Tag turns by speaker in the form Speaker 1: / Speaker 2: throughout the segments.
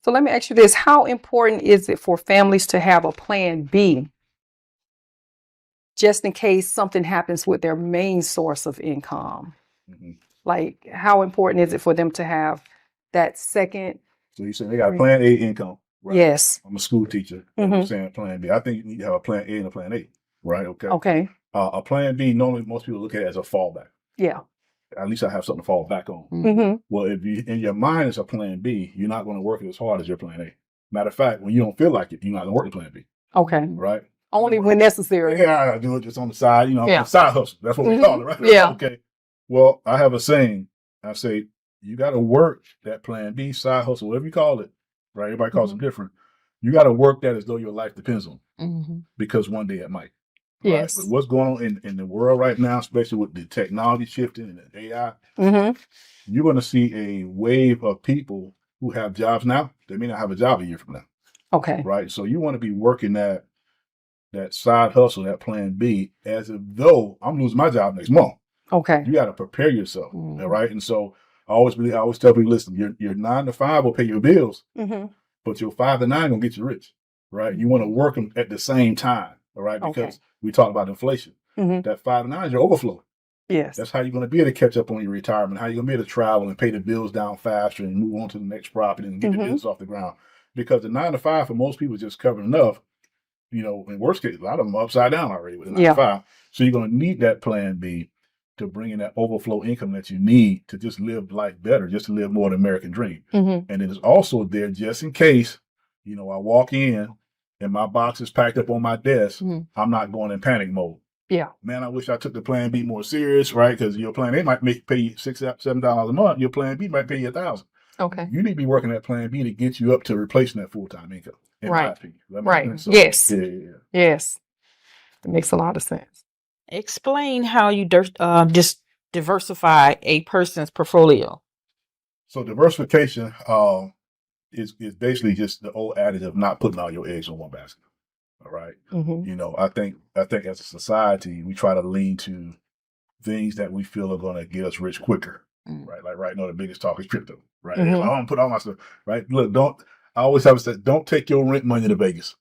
Speaker 1: So let me ask you this. How important is it for families to have a plan B just in case something happens with their main source of income?
Speaker 2: Mm-hmm.
Speaker 1: Like, how important is it for them to have that second?
Speaker 2: So you said they got plan A income, right?
Speaker 1: Yes.
Speaker 2: I'm a school teacher. I'm saying plan B. I think you need to have a plan A and a plan A, right? Okay.
Speaker 1: Okay.
Speaker 2: A plan B, normally most people look at it as a fallback.
Speaker 1: Yeah.
Speaker 2: At least I have something to fall back on.
Speaker 1: Mm-hmm.
Speaker 2: Well, if you in your mind is a plan B, you're not going to work it as hard as your plan A. Matter of fact, when you don't feel like it, you're not going to work the plan B.
Speaker 1: Okay.
Speaker 2: Right?
Speaker 1: Only when necessary.
Speaker 2: Yeah, I do it just on the side,
Speaker 1: Yeah.
Speaker 2: side hustle. That's what we call it, right?
Speaker 1: Yeah.
Speaker 2: Okay. Well, I have a saying. I say, you got to work that plan B, side hustle, whatever you call it, right? Everybody calls them different. You got to work that as though your life depends on it, because one day it might. Right?
Speaker 1: Yes.
Speaker 2: But what's going on in the world right now, especially with the technology shifting and the AI, you're going to see a wave of people who have jobs now. They may not have a job a year from now.
Speaker 1: Okay.
Speaker 2: Right. So you want to be working that side hustle, that plan B, as if though I'm losing my job next month.
Speaker 1: Okay.
Speaker 2: You got to prepare yourself. All right. And so I always tell people, listen, your 9 to 5 will pay your bills, but your 5 to 9 gonna get you rich. Right. You want to work them at the same time. All right. Because we talk about inflation. That 5 to 9 is your overflow.
Speaker 1: Yes.
Speaker 2: That's how you're going to be able to catch up on your retirement, how you're going to be able to travel and pay the bills down faster and move on to the next property and get the business off the ground. Because the 9 to 5 for most people is just covering enough. In worst case, a lot of them are upside down already with a 9 to 5. So you're going to need that plan B to bring in that overflow income that you need to just live life better, just to live more the American dream. And it is also there just in case, I walk in and my box is packed up on my desk. I'm not going in panic mode.
Speaker 1: Yeah.
Speaker 2: Man, I wish I took the plan B more serious, right? Because your plan A might pay you $6-7 a month. Your plan B might pay you $1,000.
Speaker 1: Okay.
Speaker 2: You need to be working that plan B to get you up to replacing that full-time income.
Speaker 1: Right.
Speaker 2: Right. So,
Speaker 1: yes.
Speaker 2: Yeah.
Speaker 1: Yes. It makes a lot of sense.
Speaker 3: Explain how you just diversify a person's portfolio.
Speaker 2: So diversification is basically just the old adage of not putting all your eggs in one basket. All right. I think as a society, we try to lean to things that we feel are going to get us rich quicker. Right. Like right now, the biggest talk is crypto. Right. I don't put all my stuff. Right. Look, I always have said, don't take your rent money to Vegas.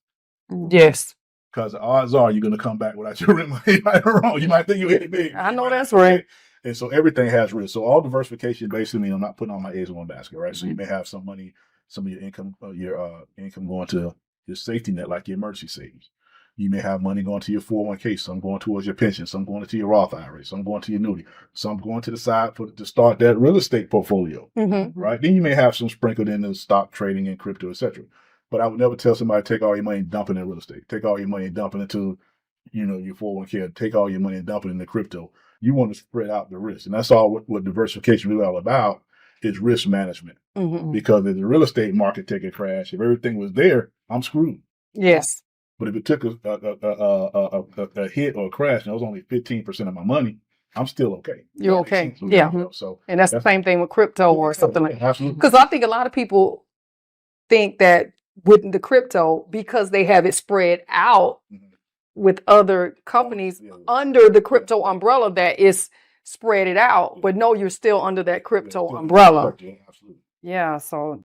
Speaker 1: Yes.
Speaker 2: Because the odds are you're going to come back without your rent money. Right or wrong. You might think you hit it big.
Speaker 1: I know that's right.
Speaker 2: And so everything has risk. So all diversification basically means I'm not putting all my eggs in one basket. Right. So you may have some money, some of your income going to your safety net, like your emergency savings. You may have money going to your 401k, some going towards your pension, some going to your Roth IRA, some going to your annuity, some going to the side to start that real estate portfolio, right? Then you may have some sprinkled in the stock trading and crypto, etc. But I would never tell somebody to take all your money and dump it in real estate. Take all your money and dump it into, your 401k. Take all your money and dump it into crypto. You want to spread out the risk, and that's all what diversification is really all about. Is risk management. Because if the real estate market take a crash, if everything was there, I'm screwed.
Speaker 1: Yes.
Speaker 2: But if it took a hit or a crash, and it was only 15% of my money, I'm still okay.
Speaker 1: You're okay. Yeah.
Speaker 2: So,
Speaker 1: and that's the same thing with crypto or something like that.
Speaker 2: Absolutely.
Speaker 1: Because I think a lot of people think that with the crypto, because they have it spread out with other companies under the crypto umbrella, that is spread it out. But no, you're still under that crypto umbrella.
Speaker 2: Yeah, absolutely.
Speaker 1: Yeah. So